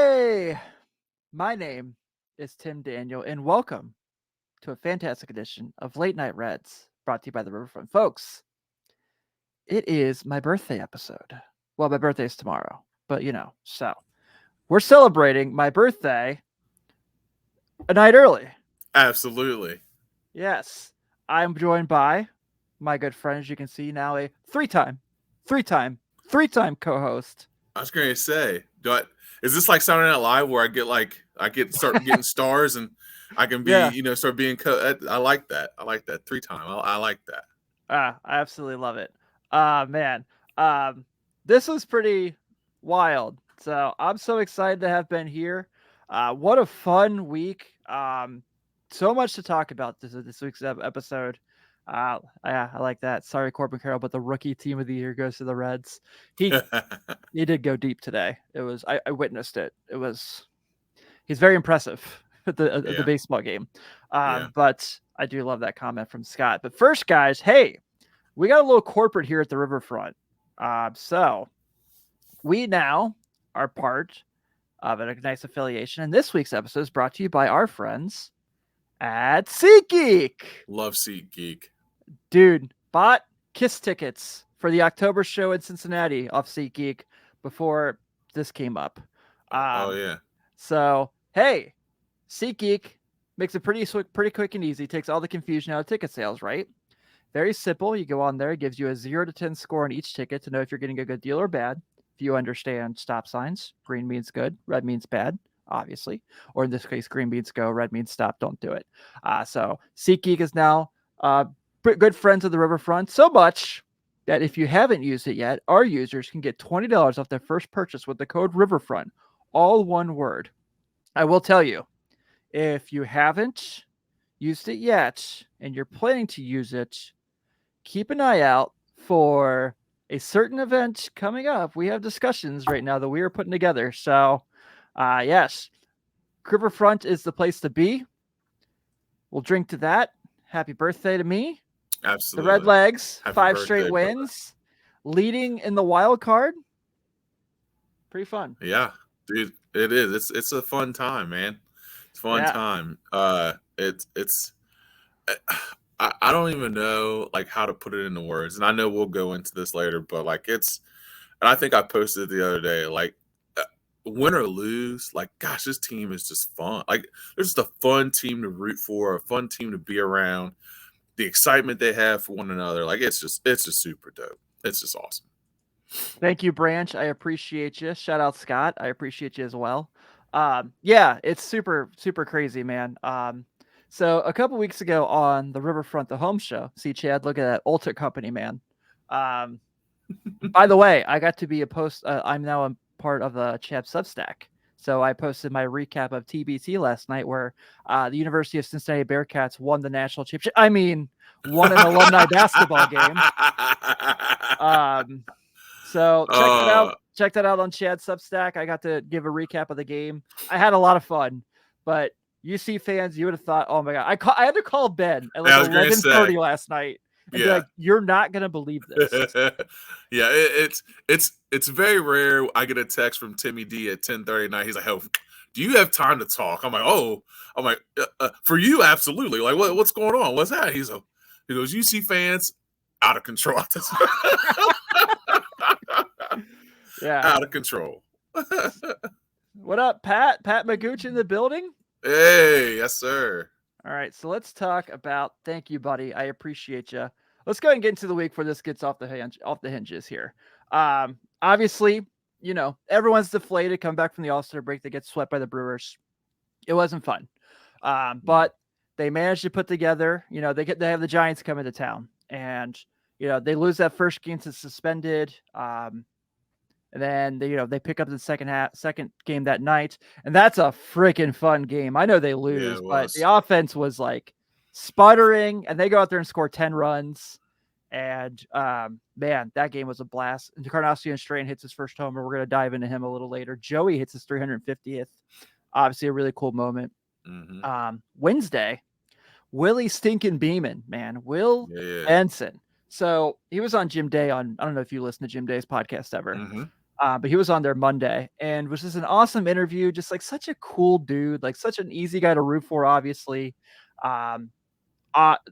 Hey, my name is Tim Daniel, and welcome to a fantastic edition of Late Night Reds, brought to you by the Riverfront. Folks, it is my birthday episode. Well, my birthday is tomorrow, but so we're celebrating my birthday a night early. Absolutely. Yes, I'm joined by my good friend, as you can see now, a three-time, three-time co-host. I was going to say, is this like Saturday Night Live where I get start getting stars and I can be, Yeah, start being I like that. I like that 3 time. I like that. I absolutely love it. Man, um, this was pretty wild. So I'm so excited to have been here. What a fun week. So much to talk about this week's episode. Yeah, I like that. Sorry, Corbin Carroll, but the rookie team of the year goes to the Reds. He he did go deep today. It was I witnessed it. He's very impressive at the Yeah. baseball game. Yeah. But I do love that comment from Scott. But first, guys, hey, we got a little corporate here at the Riverfront. So we now are part of a nice affiliation. And this week's episode is brought to you by our friends at SeatGeek. Love SeatGeek. Dude, bought Kiss tickets for the October show in Cincinnati off SeatGeek before this came up. Oh Um, yeah. so, hey, SeatGeek makes it pretty quick and easy. Takes all the confusion out of ticket sales, right? Very simple. You go on there, it gives you a 0 to 10 score on each ticket to know if you're getting a good deal or bad. If you understand stop signs, green means good, red means bad, obviously. Or in this case, green means go, red means stop, don't do it. So SeatGeek is now good friends of the Riverfront, so much that if you haven't used it yet, our users can get $20 off their first purchase with the code Riverfront, all one word. I will tell you, if you haven't used it yet and you're planning to use it, keep an eye out for a certain event coming up. We have discussions right now that we are putting together. So, yes, Riverfront is the place to be. We'll drink to that. Happy birthday to me. The Absolutely. Redlegs, Happy 5 straight birthday, brother. wins, leading in the wild card. Pretty fun. Yeah, dude, it is. It's a fun time, man. It's a fun Yeah. time. It's I don't even know like how to put it into words, and I know we'll go into this later, but like and I think I posted it the other day, like win or lose, like gosh, this team is just fun. Like they're just a fun team to root for, a fun team to be around. The excitement they have for one another, like it's just super dope. It's just awesome. Thank you, Branch. I appreciate you. Shout out, Scott. I appreciate you as well. Yeah, it's super, super crazy, man. So a couple weeks ago on the Riverfront, the home show, see Chad, look at that Ultra Company, man. Um, by the way, I got to be a post. I'm now a part of the Chad Substack. So I posted my recap of TBT last night, where the University of Cincinnati Bearcats won the national championship. I mean, won an alumni basketball game. So check that out. uh, Check that out on Chad's Substack. I got to give a recap of the game. I had a lot of fun, but UC fans, you would have thought, oh my god, I had to call Ben at like I was gonna 11:30 say, last night and be yeah. like, you're not gonna believe this. Yeah, it's very rare. I get a text from Timmy D at 10:30 at night. He's like, "Oh, do you have time to talk?" I'm like, "Oh, I'm like, for you, absolutely. Like, what's going on? What's that?" He goes, "UC fans out of control, Yeah. out of control." What up, Pat? Pat Magooch in the building. Hey, yes, sir. All right, so let's talk about. Thank you, buddy. I appreciate you. Let's go ahead and get into the week before this gets off the hinges here. Obviously, everyone's deflated. Come back from the All-Star break, they get swept by the Brewers. It wasn't fun, but they managed to put together. They have the Giants come into town, and they lose that first game to suspended. And then they pick up the second game that night, and that's a freaking fun game. I know they Yeah, lose, it but was. the offense was like sputtering, and they go out there and score 10 runs. And man, that game was a blast. And Encarnacion Strain hits his first homer. We're gonna dive into him a little later. Joey hits his 350th. Obviously, a really cool moment. Mm-hmm. Wednesday, Willie Stinkin' Beeman, man, Will Yeah. Benson. So he was on Jim Day on. I don't know if you listen to Jim Day's podcast ever. Mm-hmm. But he was on there Monday and was just an awesome interview. Just like such a cool dude, like such an easy guy to root for, obviously. Um,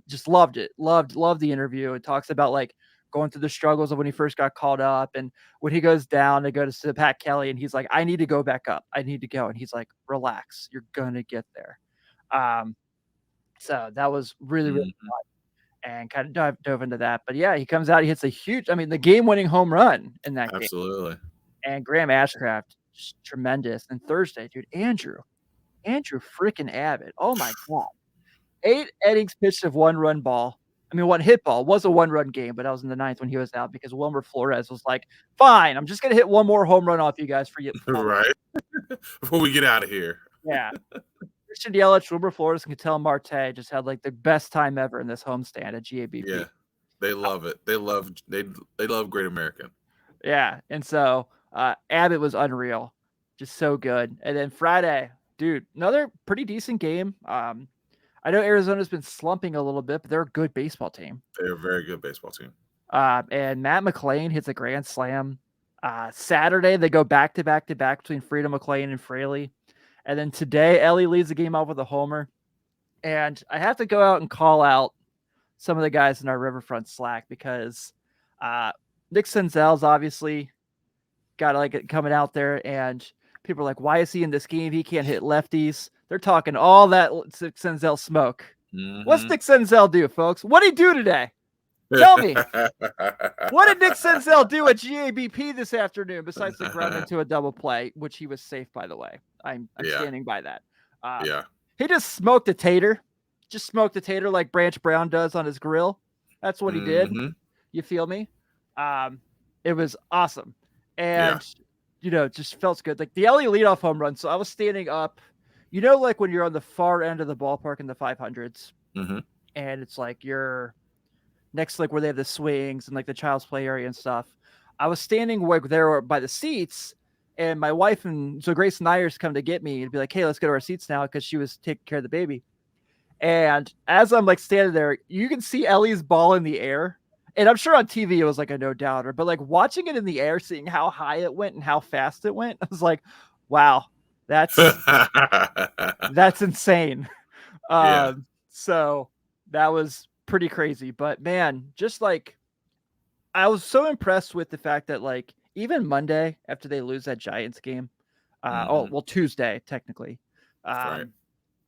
just loved it. Loved the interview. It talks about like going through the struggles of when he first got called up and when he goes down to go to Pat Kelly and he's like, I need to go back up. I need to go. And he's like, relax, you're gonna get there. Um, so that was really Mhm. and kind of dove into that. But yeah, he comes out, he hits a huge, I mean, the game winning home run in that game. Absolutely. And Graham Ashcraft, just tremendous. And Thursday, dude, Andrew freaking Abbott. Oh my God. 8 innings pitched of 1-run ball. I mean, 1 hit ball. It was a 1-run game, but I was in the 9th when he was out because Wilmer Flores was like, fine, I'm just going to hit one more home run off you guys for you. Right. Before we get out of here. Yeah. Christian Yelich, Wilmer Flores, and Ketel Marte just had like the best time ever in this homestand at GABP. Yeah. They love it. They love Great American. Yeah. And so Abbott was unreal. Just so good. And then Friday, dude, another pretty decent game. I know Arizona's been slumping a little bit, but they're a good baseball team. They're a very good baseball team. And Matt McLean hits a grand slam. Saturday, they go back to back between Freedom McLean and Fraley. And then today, Ellie leads the game off with a homer. And I have to go out and call out some of the guys in our Riverfront Slack because Nick Senzel's obviously got like it coming out there, and people are like, why is he in this game? He can't hit lefties. They're talking all that Nick Senzel smoke. Mm-hmm. What's Nick Senzel do, folks? What did he do today? Tell me. What did Nick Senzel do at GABP this afternoon besides the ground into a double play, which he was safe, by the way? I'm standing by that. Yeah. He just smoked a tater. Just smoked a tater like Branch Brown does on his grill. That's what he did. You feel me? It was awesome. And, you know, just felt good. Like the LA leadoff home run. So I was standing up, you know, like when you're on the far end of the ballpark in the 500s, and it's like you're next to like where they have the swings and like the child's play area and stuff. I was standing like there by the seats, and my wife and so Grace Nyers come to get me and be like, hey, let's go to our seats now because she was taking care of the baby. And as I'm like standing there, you can see Ellie's ball in the air. And I'm sure on TV it was like a no doubter, but like watching it in the air, seeing how high it went and how fast it went, I was like, wow, that's insane. So that was pretty crazy. But man, just like I was so impressed with the fact that like even Monday after they lose that Giants game, Tuesday technically, right.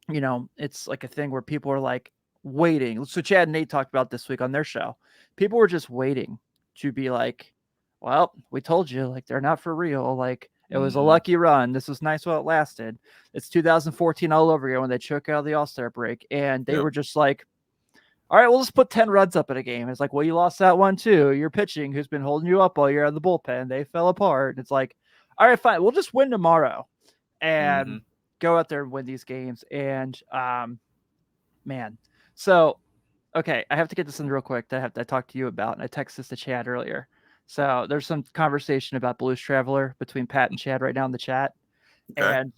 you know, it's like a thing where people are like waiting. So Chad and Nate talked about this week on their show. People were just waiting to be like, well, we told you, like, they're not for real. Like, it was a lucky run. This was nice while it lasted. It's 2014 all over again when they choke out of the All-Star break. And they were just like, all right, we'll just put 10 runs up in a game. It's like, well, you lost that one too. Your pitching, who's been holding you up all year on the bullpen, they fell apart. It's like, all right, fine. We'll just win tomorrow and go out there and win these games. And, man, so, okay, I have to get this in real quick that I talked to you about, and I texted this to Chad earlier. So there's some conversation about Blues Traveler between Pat and Chad right now in the chat. Okay. And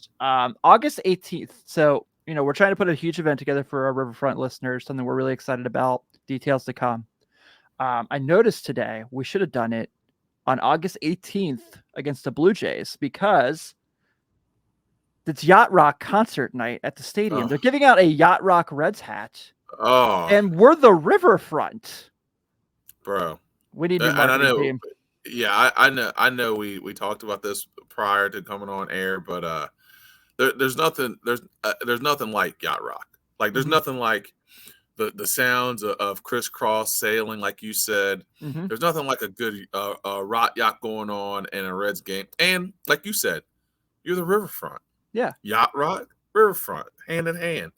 August 18th. So, you know, we're trying to put a huge event together for our Riverfront listeners, something we're really excited about. Details to come. I noticed today we should have done it on August 18th against the Blue Jays because it's Yacht Rock concert night at the stadium. They're giving out a Yacht Rock Reds hat. And we're the Riverfront. Bro. We need a marketing team. Yeah, I know we talked about this prior to coming on air, but there's nothing like Yacht Rock. Like there's nothing like the sounds of crisscross sailing, like you said. There's nothing like a good rot yacht going on in a Reds game. And like you said, you're the Riverfront. Yeah. Yacht Rock, Riverfront, hand in hand.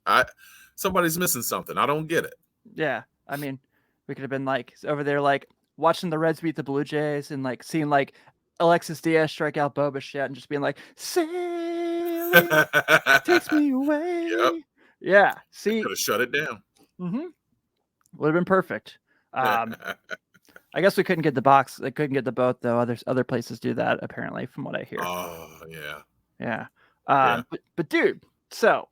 Somebody's missing something. I don't get it. Yeah. I mean, we could have been like over there, like watching the Reds beat the Blue Jays and like seeing like Alexis Diaz strike out Bo Bichette and just being like, sailing takes me away. Yep. Yeah. See, could have shut it down. Would have been perfect. I guess we couldn't get the box. They couldn't get the boat though. Other places do that apparently, from what I hear. Oh yeah. Yeah. But dude, so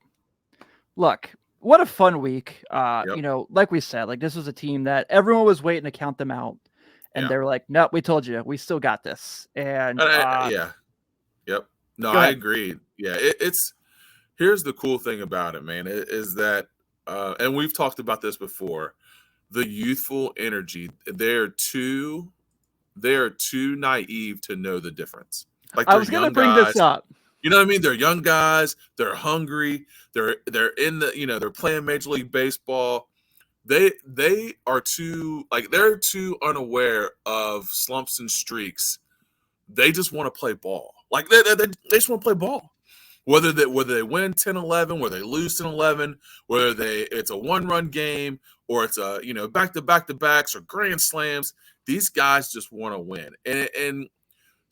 look, what a fun week. You know, like we said, like this was a team that everyone was waiting to count them out. And Yeah. they were like, "No, we told you, we still got this." And Yeah. Yep. No, go I ahead. agree. Yeah. It's here's the cool thing about it, man, is that, and we've talked about this before, the youthful energy. They're too naive to know the difference. Like I they're was gonna young bring this guys. up. You know what I mean? They're young guys. They're hungry. They're in the they're playing Major League Baseball. They are too they're too unaware of slumps and streaks. They just want to play ball. Like they just want to play ball. Whether they win 10-11, whether they lose 10-11, whether it's a one-run game or it's a back-to-backs or grand slams, these guys just want to win. And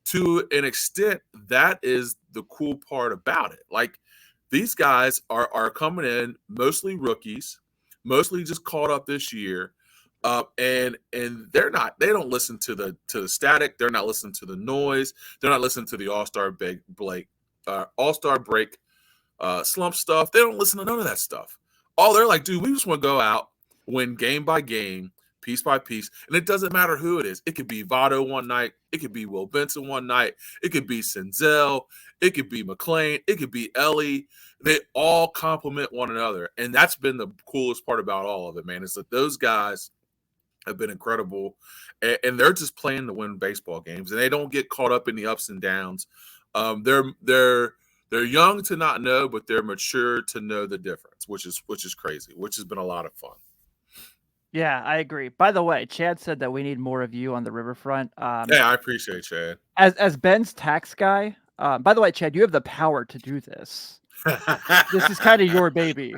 to an extent, that is the cool part about it. Like these guys are coming in mostly rookies, mostly just caught up this year, and they don't listen to the static. They're not listening to the noise. They're not listening to the All Star break slump stuff. They don't listen to none of that stuff. All they're like, dude, we just want to go out, win game by game, piece by piece, and it doesn't matter who it is. It could be Votto one night, it could be Will Benson one night, it could be Senzel, it could be McLean, it could be Ellie. They all complement one another, and that's been the coolest part about all of it, man. Is that those guys have been incredible, and they're just playing to win baseball games, and they don't get caught up in the ups and downs. They're young to not know, but they're mature to know the difference, which is crazy, which has been a lot of fun. Yeah, I agree. By the way, Chad said that we need more of you on the riverfront. Yeah, I appreciate Chad. As Ben's tax guy. By the way, Chad, you have the power to do this. This is kind of your baby.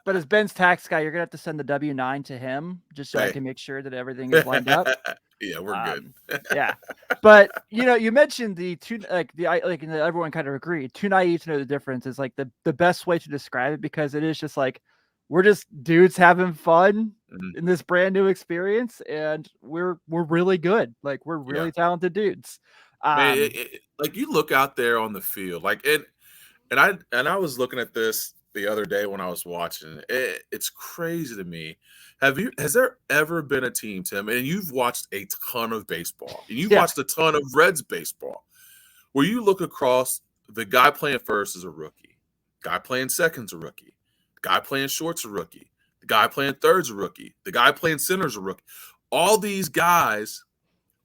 But as Ben's tax guy, you're gonna have to send the W-9 to him just so I Hey. can make sure that everything is lined up. Yeah, we're good. Yeah, but you mentioned the two everyone kind of agreed. Too naive to know the difference is like the best way to describe it, because it is just like we're just dudes having fun in this brand new experience, and we're really good. Like we're really Yeah. talented dudes. Man, like you look out there on the field, like and I was looking at this the other day when I was watching. It's crazy to me. Has there ever been a team, Tim, and you've watched a ton of baseball, and you've Yeah. watched a ton of Reds baseball, where you look across, the guy playing first is a rookie, guy playing second's a rookie, guy playing short's a rookie, the guy playing third's a rookie, the guy playing center's a rookie. All these guys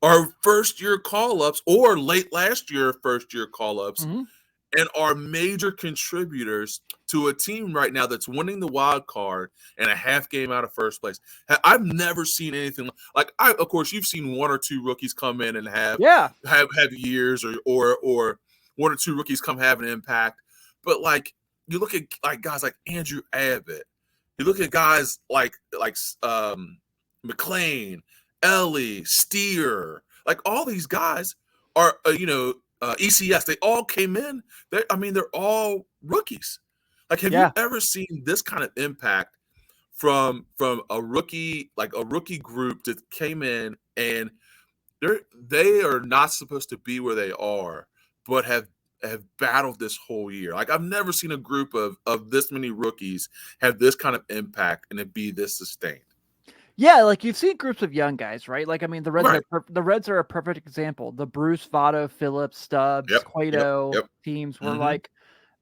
are first year call ups or late last year first year call ups, Mhm. and are major contributors to a team right now that's winning the wild card and a half game out of first place. I've never seen anything like of course you've seen one or two rookies come in and have Yeah. years, or one or two rookies come have an impact. But like you look at like guys like Andrew Abbott, you look at guys like McLean, Ellie, Steer, like all these guys are ECS. They all came in. They're all rookies. Like, have you Yeah. ever seen this kind of impact from a rookie, like a rookie group that came in and they are not supposed to be where they are, but have battled this whole year. Like I've never seen a group of this many rookies have this kind of impact and it be this sustained. Yeah, like you've seen groups of young guys, right? Like I mean, Right. the Reds are a perfect example. The Bruce, Votto, Phillips, Stubbs, Yep. Yep. Cueto Yep. teams were Mm-hmm. like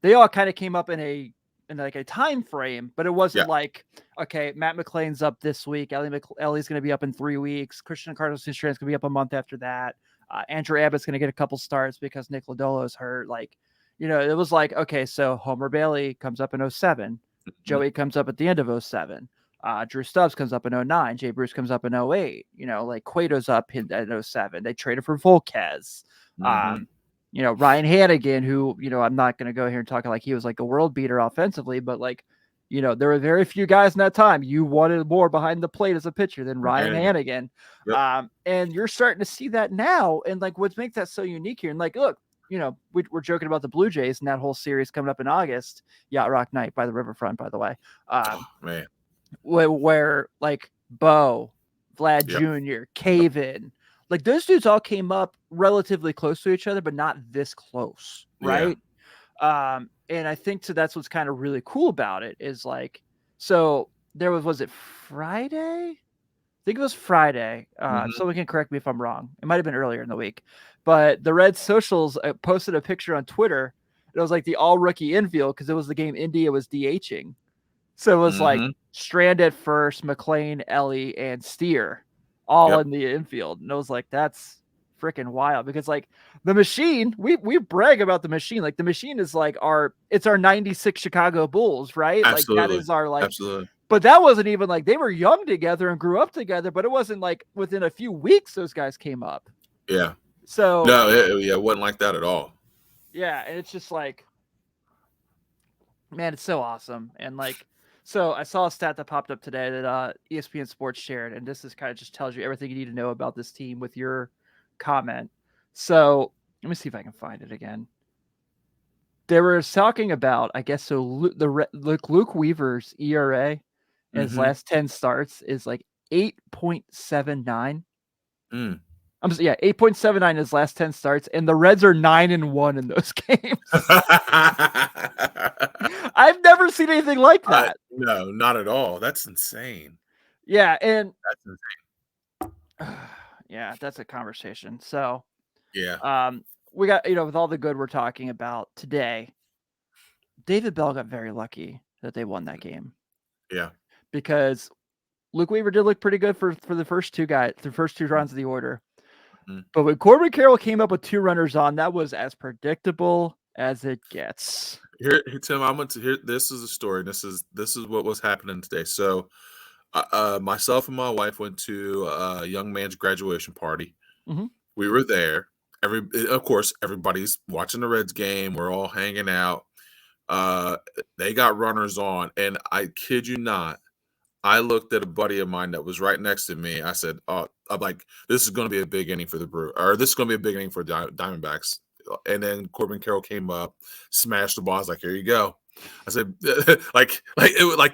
they all kind of came up in like a time frame, but it Yeah. wasn't like okay, Matt McLean's up this week, Ellie's going to be up in 3 weeks, Christian Carlos Strand's going to be up a month after that. Andrew Abbott's going to get a couple starts because Nick Lodolo's hurt. Like, it was like okay, so Homer Bailey comes up in 07, Mm-hmm. Joey comes up at the end of 07. Drew Stubbs comes up in 09. Jay Bruce comes up in 08. Like Cueto's up at 07. They traded for Volquez. Mm-hmm. Ryan Hannigan, who, I'm not going to go here and talk like he was like a world beater offensively, but like, there were very few guys in that time you wanted more behind the plate as a pitcher than Ryan Hannigan. Yep. And you're starting to see that now. And like, what makes that so unique here? And like, look, we're joking about the Blue Jays and that whole series coming up in August. Yacht Rock Night by the riverfront, by the way. Oh, man. Where like Bo, Vlad Yep. Jr., Caven, like those dudes all came up relatively close to each other, but not this close, right? And I think that's what's kind of really cool about it is like, so there was it Friday? think it was Friday. Mhm. Someone can correct me if I'm wrong. It might have been earlier in the week, but the Reds socials posted a picture on Twitter. It was like the all rookie infield because it was the game India was DHing. So it was like Mhm. Strand at first, McLean, Ellie, and Steer all Yep. in the infield. And I was like, that's freaking wild because like the machine, we brag about the machine. Like the machine is like it's our 96 Chicago Bulls, right? Like that Absolutely. is our like, Absolutely. but that wasn't even like they were young together and grew up together, but it wasn't like within a few weeks those guys came up. Yeah. So No, it wasn't like that at all. yeah, and it's just like, man, it's so awesome. And like, so I saw a stat that popped up today that ESPN Sports shared, and this is kind of just tells you everything you need to know about this team with your comment. So let me see if I can find it again. They were talking about, I guess, so Luke Weaver's ERA in his Mhm. last 10 starts is like 8.79. Mm. I'm just, yeah, 8.79 his last 10 starts, and the Reds are 9-1 in those games. I've never seen anything like that. No, not at all. That's insane. Yeah, and That's insane. yeah, that's a conversation. So, Yeah. we got, with all the good we're talking about today, David Bell got very lucky that they won that game Yeah. because Luke Weaver did look pretty good for the first two runs of the order. Mhm. But when Corbin Carroll came up with 2 runners on, that was as predictable as it gets. Here, Tim, I'm going to here. This is a story. This is what was happening today. So, myself and my wife went to a young man's graduation party. Mhm. We were there. Of course, everybody's watching the Reds game. We're all hanging out. Uh, they got runners on, and I kid you not, I looked at a buddy of mine that was right next to me. I said, "Oh, I'm like, this is going to be a big inning for the Brew, or this is going to be a big inning for Diamondbacks." And then Corbin Carroll came up, smashed the ball. I was like, "Here you go." I said, like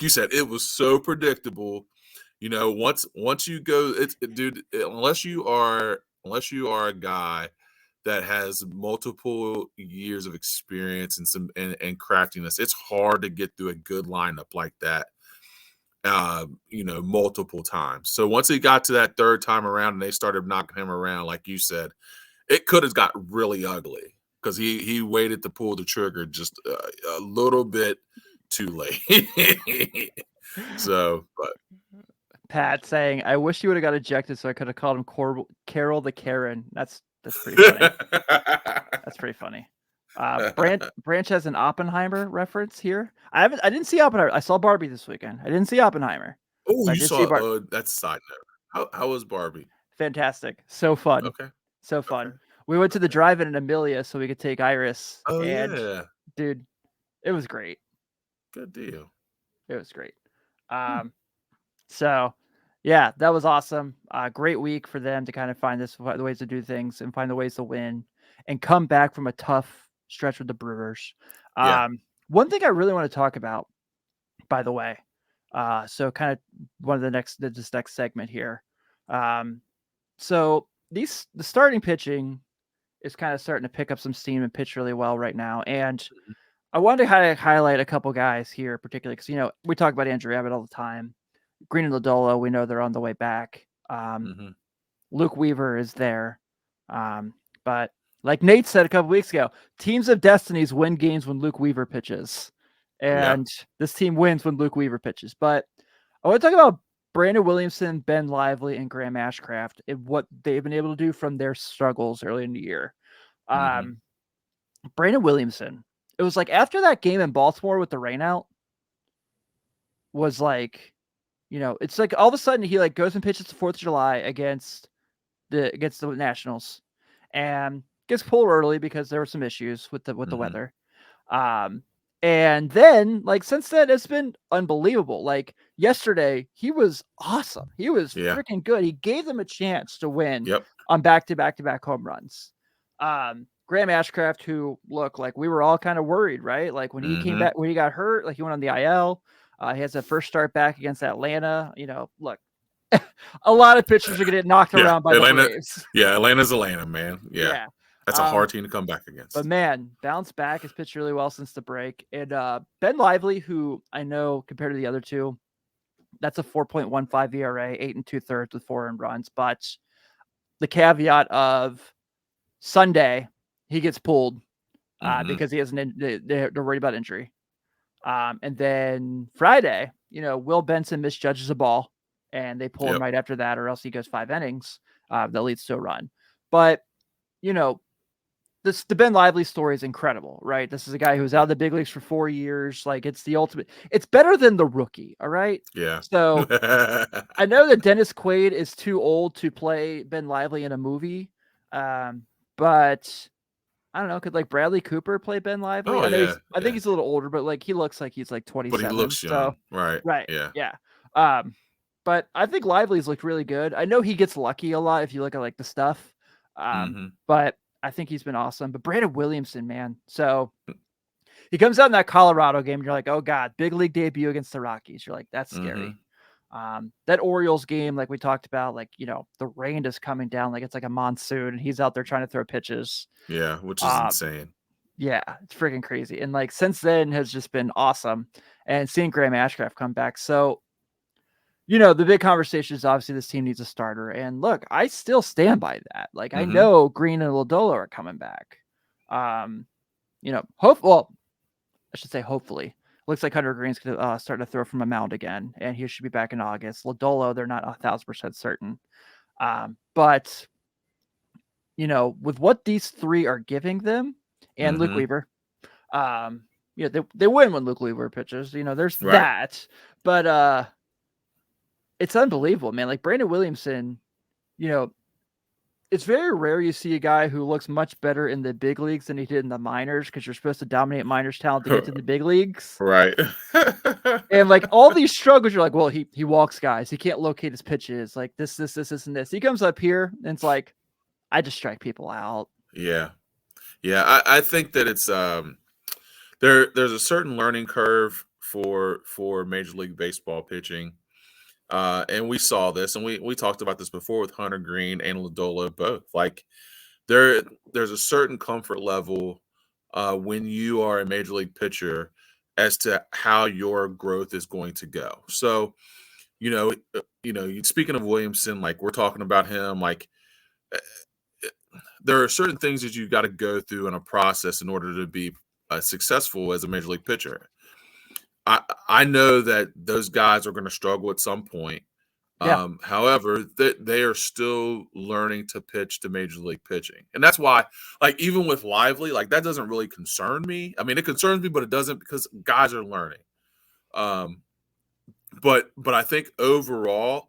you said, it was so predictable. Once you go, dude. Unless you are a guy that has multiple years of experience and and craftiness, it's hard to get through a good lineup like that multiple times. So once he got to that third time around and they started knocking him around, like you said, it could have got really ugly because he waited to pull the trigger just a little bit too late. So, but Pat saying, "I wish you would have got ejected so I could have called him Carol the Karen." That's pretty funny. That's pretty funny. Branch has an Oppenheimer reference here. I didn't see Oppenheimer. I saw Barbie this weekend. I didn't see Oppenheimer, Oh, but I you did see saw? Barbie. That's a side note. How was Barbie? Fantastic. So fun. Okay, So okay, fun. We went to the okay. drive-in in Amelia so we could take Iris, Oh and yeah, dude, it was great. good deal. It was great. Hmm. Um, so yeah, that was awesome. Great week for them to kind of find the ways to do things and find the ways to win and come back from a tough stretch with the Brewers. Yeah. One thing I really want to talk about, by the way, so kind of one of this next segment here. Um, so the starting pitching is kind of starting to pick up some steam and pitch really well right now. And I wanted to kind of highlight a couple guys here, particularly because we talk about Andrew Abbott all the time. Green and Lodolo, we know they're on the way back. Hmm. Luke Weaver is there, but like Nate said a couple weeks ago, teams of destinies win games when Luke Weaver pitches, Yeah. and this team wins when Luke Weaver pitches. But I want to talk about Brandon Williamson, Ben Lively, and Graham Ashcraft and what they've been able to do from their struggles early in the year. Hmm. Um, Brandon Williamson, it was like after that game in Baltimore with the rainout, was like, it's like all of a sudden he like goes and pitches the 4th of July against the Nationals and gets pulled early because there were some issues with the Hmm. weather. Um, and then like since then it's been unbelievable. Like yesterday, he was awesome. He was Yeah. freaking good. He gave them a chance to win Yep. on back-to-back home runs. Graham Ashcraft, who look like we were all kind of worried, right? Like when he came Hmm. back, when he got hurt, like he went on the IL. He has a first start back against Atlanta. Look, a lot of pitchers are going to get knocked Yeah. around by the Atlanta. Braves. Yeah. Atlanta's Atlanta, man. Yeah. Yeah. That's a hard team to come back But against. man, bounce back has pitched really well since the break. And Ben Lively, who I know compared to the other two, That's a 4.15 ERA, 8 2/3 with 4 earned runs. But the caveat of Sunday, he gets pulled because he has they're worried about injury. And then Friday, Will Benson misjudges a ball and they pull him Yep. right after that, or else he goes 5 innings. That leads to a run. But, the Ben Lively story is incredible, right? This is a guy who was out of the big leagues for 4 years. Like, it's the ultimate. It's better than the rookie. All right. Yeah. So I know that Dennis Quaid is too old to play Ben Lively in a movie. But I don't know. Could like Bradley Cooper play Ben Lively? Oh, I know yeah. I think Yeah. he's a little older, but like he looks like he's like But he 27. looks So young. Right. right. Yeah. Yeah. But I think Lively's looked really good. I know he gets lucky a lot if you look at like the stuff. But I think he's been awesome. But Brandon Williamson, man. So he comes out in that Colorado game, and you're like, oh God, big league debut against the Rockies. You're like, that's scary. That Orioles game, like we talked about, like, the rain is coming down, like it's like a monsoon, and he's out there trying to throw pitches. Yeah, which is insane. Yeah, it's freaking crazy. And like since then has just been awesome. And seeing Graham Ashcraft come back. So, the big conversation is obviously this team needs a starter. And look, I still stand by that. Like I know Green and Lodolo are coming back. I should say hopefully. Looks like Hunter Green's going to start to throw from a mound again, and he should be back in August. Lodolo, they're not 1,000% certain. But, with what these three are giving them, and Luke Weaver, they win when Luke Weaver pitches. There's that. But it's unbelievable, man. Like Brandon Williamson, it's very rare you see a guy who looks much better in the big leagues than he did in the minors, because you're supposed to dominate minors talent to get to the big leagues. Right. And like all these struggles, you're like, well, he walks guys. He can't locate his pitches. Like this, and this. He comes up here and it's like, I just strike people out. Yeah. Yeah. I think that it's there's a certain learning curve for Major League Baseball pitching. And we saw this, and we talked about this before with Hunter Green and Lodolo both. Like there's a certain comfort level when you are a major league pitcher as to how your growth is going to go. So, speaking of Williamson, like we're talking about him, like there are certain things that you got to go through in a process in order to be successful as a major league pitcher. I know that those guys are going to struggle at some point. Yeah. However, they are still learning to pitch to major league pitching. And that's why, like, even with Lively, like that doesn't really concern me. I mean, it concerns me, but it doesn't, because guys are learning. But I think overall,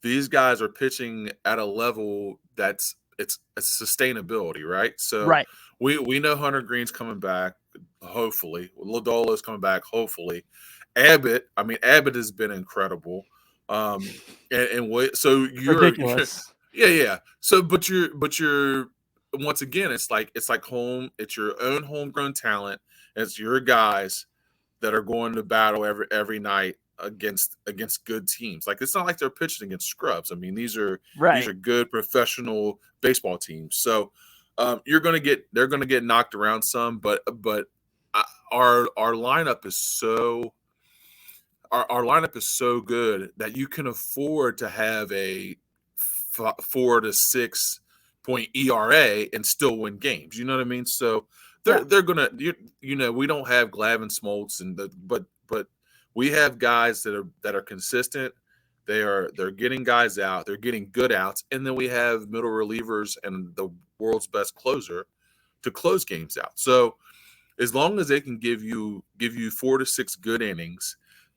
these guys are pitching at a level that's it's sustainability, right? So Right. we know Hunter Green's coming back, hopefully. Lodolo's coming back, hopefully. Abbott has been incredible. So you're Ridiculous. yeah. So but you're once again, it's like home, it's your own homegrown talent. It's your guys that are going to battle every night against good teams. Like it's not like they're pitching against scrubs. I mean, these are good professional baseball teams. So they're going to get knocked around some, but our lineup is so good that you can afford to have a 4 to 6 point ERA and still win games. You know what I mean? So they're gonna we don't have Glavin Smoltz but we have guys that are consistent. They're getting guys out. They're getting good outs, and then we have middle relievers and the world's best closer to close games out. So as long as they can give you 4 to 6 good innings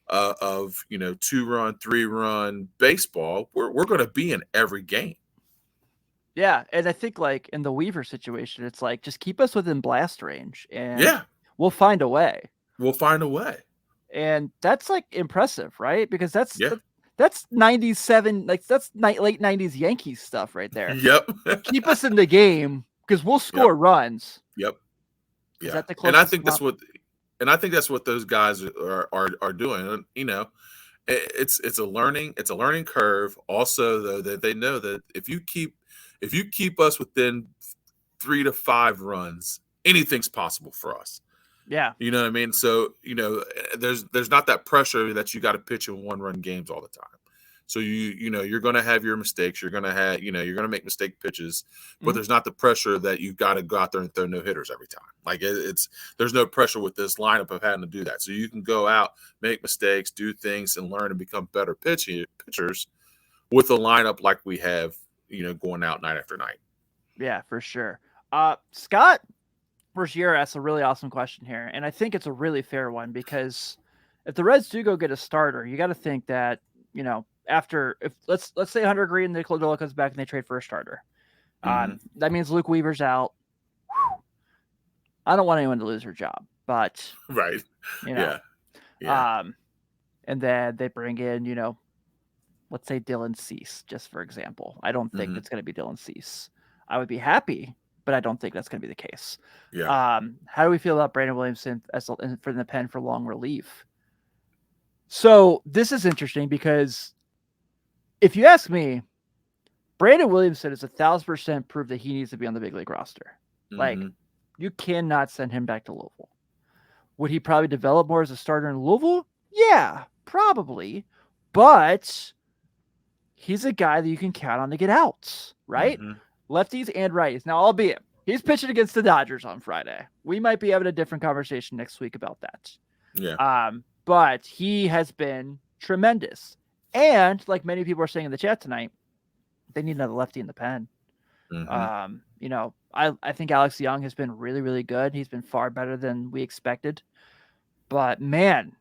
of 2-run, 3-run baseball, we're going to be in every game. Yeah, and I think like in the Weaver situation, it's like just keep us within blast range, and we'll find a way. And that's like impressive, right? Because that's 97, like that's late 90s Yankees stuff right there. Yep. Keep us in the game because we'll score runs. Yep. Is that the and I think that's what those guys are doing. It's a learning curve. Also, though, that they know that if you keep us within 3 to 5 runs, anything's possible for us. Yeah. You know what I mean? So, there's not that pressure that you got to pitch in one-run games all the time. So you're going to have your mistakes. You're going to you're going to make mistake pitches, but Mhm. there's not the pressure that you got to go out there and throw no hitters every time. Like there's no pressure with this lineup of having to do that. So you can go out, make mistakes, do things, and learn and become better pitchers with a lineup like we have, going out night after night. Yeah, for sure. Scott Bergier asks a really awesome question here, and I think it's a really fair one because if the Reds do go get a starter, you got to think that after if let's say Hunter Green and Nick Lodolo comes back and they trade for a starter, Mm-hmm. that means Luke Weaver's out. I don't want anyone to lose their job, but Right. Yeah. And then they bring in let's say Dylan Cease, just for example. I don't think it's going to be Dylan Cease. I would be happy, but I don't think that's going to be the case. Yeah. How do we feel about Brandon Williamson for the pen for long relief? So this is interesting because if you ask me, Brandon Williamson is 1,000% proof that he needs to be on the big league roster. Like, you cannot send him back to Louisville. Would he probably develop more as a starter in Louisville? Yeah, probably. But he's a guy that you can count on to get outs, right? Lefties and righties. Now, albeit, he's pitching against the Dodgers on Friday. We might be having a different conversation next week about that. Yeah. But he has been tremendous. And like many people are saying in the chat tonight, they need another lefty in the pen. I think Alex Young has been really, really good. He's been far better than we expected. But man,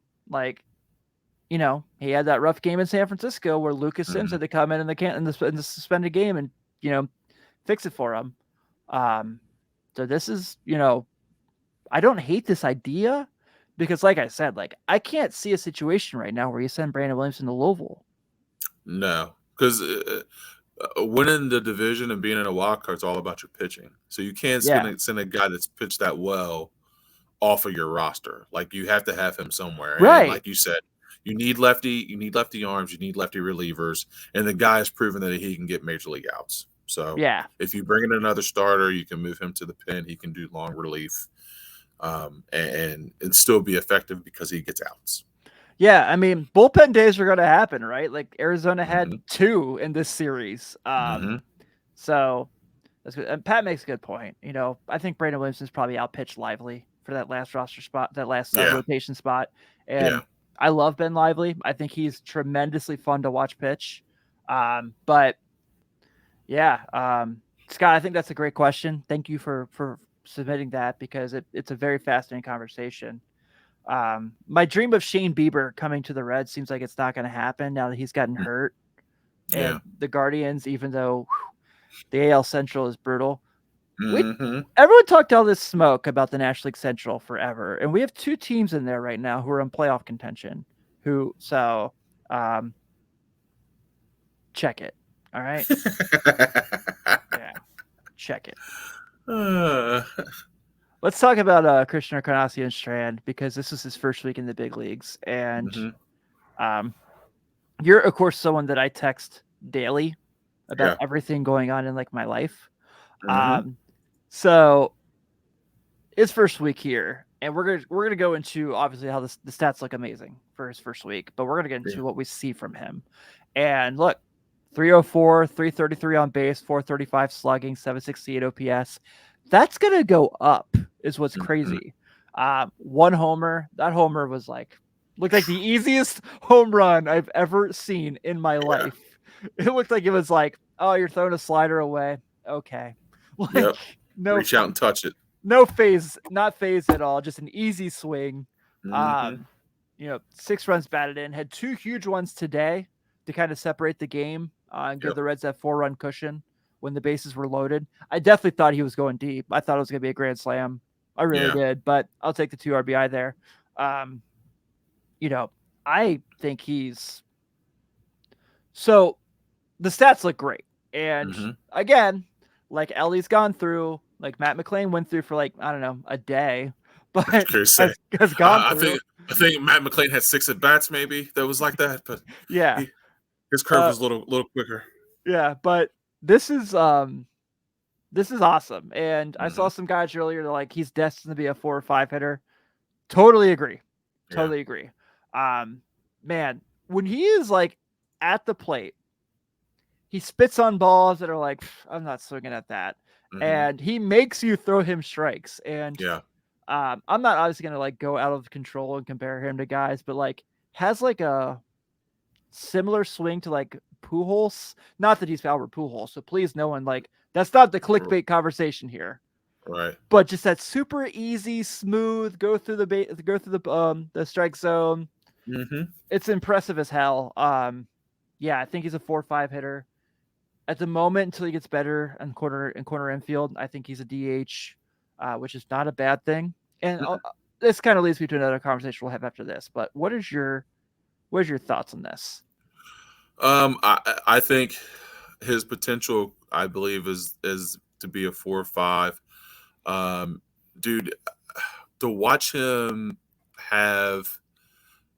he had that rough game in San Francisco where Lucas Sims had to come in the suspended game and fix it for him. So this is I don't hate this idea because, like I said, I can't see a situation right now where you send Brandon Williamson to Louisville. No, because winning the division and being in a wild card is all about your pitching. So you can't send a guy that's pitched that well off of your roster. Like, you have to have him somewhere. Right. And like you said, you need lefty arms, you need lefty relievers, and the guy has proven that he can get major league outs. So if you bring in another starter, you can move him to the pen. He can do long relief, and still be effective because he gets outs. Yeah, I mean, bullpen days are going to happen, right? Like Arizona had 2 in this series. So that's good. And Pat makes a good point. I think Brandon Williamson's probably outpitched Lively for that last roster spot, that last rotation spot. And I love Ben Lively. I think he's tremendously fun to watch pitch. But yeah, Scott, I think that's a great question. Thank you for submitting that because it's a very fascinating conversation. My dream of Shane Bieber coming to the Reds seems like it's not going to happen now that he's gotten hurt. And the Guardians, even though the AL Central is brutal, everyone talked all this smoke about the National League Central forever, and we have 2 teams in there right now who are in playoff contention. Check it. All right. Yeah, check it. Let's talk about Christian Encarnacion Strand because this is his first week in the big leagues, and you're of course someone that I text daily about everything going on in my life. So his first week here, and we're gonna go into obviously how the stats look amazing for his first week, but we're gonna get into what we see from him. And look, 304, 333 on base, 435 slugging, 768 OPS. That's gonna go up, is what's crazy. 1 homer. That homer was looked like the easiest home run I've ever seen in my life. It looked like it was oh, you're throwing a slider away. Okay. No, reach out and touch it. No phase, not phased at all. Just an easy swing. 6 runs batted in. Had 2 huge ones today to kind of separate the game and give the Reds that 4-run cushion when the bases were loaded. I definitely thought he was going deep. I thought it was going to be a grand slam. I really did, but I'll take the 2 RBI there. I think he's so the stats look great. And again, Ellie's gone through, Matt McClain went through for I don't know, a day, but has gone through. I think Matt McClain had 6 at bats, maybe that was like that, but his curve was a little quicker. Yeah, but this is awesome. And I saw some guys earlier that he's destined to be a 4 or 5 hitter. Totally agree. Yeah. Totally agree. Man, when he is like at the plate, he spits on balls that are like, I'm not swinging at that. Hmm. And he makes you throw him strikes. And Yeah. I'm not obviously going to like go out of control and compare him to guys, but like has like a similar swing to like Pujols. Not that he's Albert Pujols. So please, no one like that's not the clickbait conversation here. Right. But just that super easy, smooth, go through the strike zone. Hmm. It's impressive as hell. Yeah, I think he's a 4-5 hitter at the moment until he gets better in corner infield. I think he's a DH, which is not a bad thing. And this kind of leads me to another conversation we'll have after this. But what is your thoughts on this? I think his potential, I believe, is to be a 4 or 5. Um, dude, to watch him have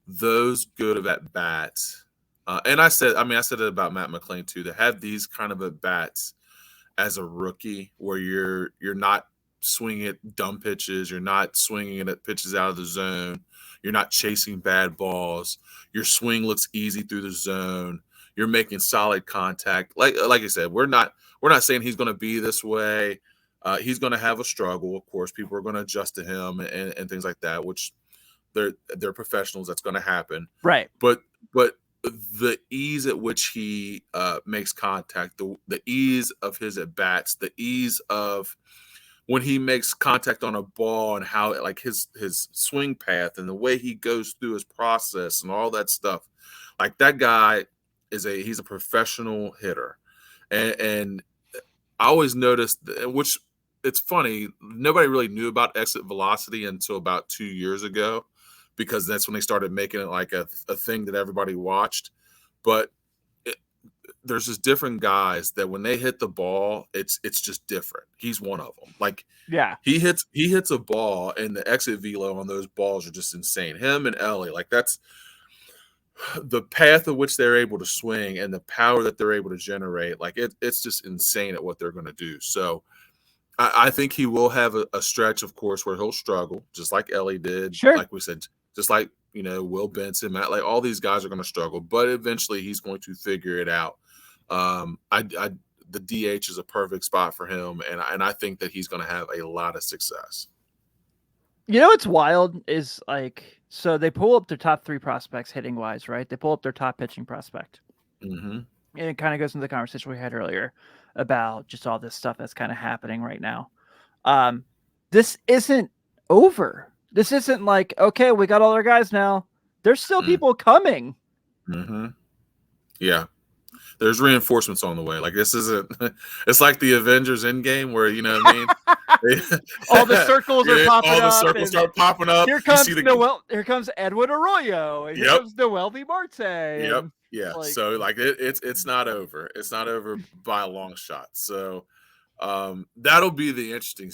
those good of at bats, and I said it about Matt McLean too. To have these kind of at bats as a rookie, where you're not swinging at dumb pitches, you're not swinging it at pitches out of the zone, you're not chasing bad balls, your swing looks easy through the zone, you're making solid contact. Like I said, we're not saying he's going to be this way. He's going to have a struggle. Of course, people are going to adjust to him and things like that, which they're professionals. That's going to happen. Right. But the ease at which he makes contact, the ease of his at bats, the ease of when he makes contact on a ball, and how like his swing path and the way he goes through his process and all that stuff, like that guy he's a professional hitter, and I always noticed, which it's funny, nobody really knew about exit velocity until about 2 years ago, because that's when they started making it like a thing that everybody watched. But it, there's just different guys that when they hit the ball, it's just different. He's one of them. Like Yeah. he hits a ball, and the exit velo on those balls are just insane. Him and Ellie, like that's the path of which they're able to swing and the power that they're able to generate. Like it's just insane at what they're going to do. So I think he will have a stretch, of course, where he'll struggle, just like Ellie did. Sure. Like we said, just like Will Benson, Matt, like all these guys are going to struggle, but eventually he's going to figure it out. The DH is a perfect spot for him, and I think that he's going to have a lot of success. You know what's wild is like, so they pull up their top 3 prospects hitting wise, right? They pull up their top pitching prospect. Mm-hmm. And it kind of goes into the conversation we had earlier about just all this stuff that's kind of happening right now. This isn't over. This isn't like, okay, we got all our guys now. There's still people coming. Mm-hmm. Yeah. There's reinforcements on the way. Like this isn't. It's like the Avengers Endgame, where what I mean. All the circles are popping up. All the circles start popping up. Here comes Noel. Here comes Edwin Arroyo. And here comes Noel V. Marte. Yep. Yeah. Like, so like it's not over. It's not over by a long shot. So that'll be the interesting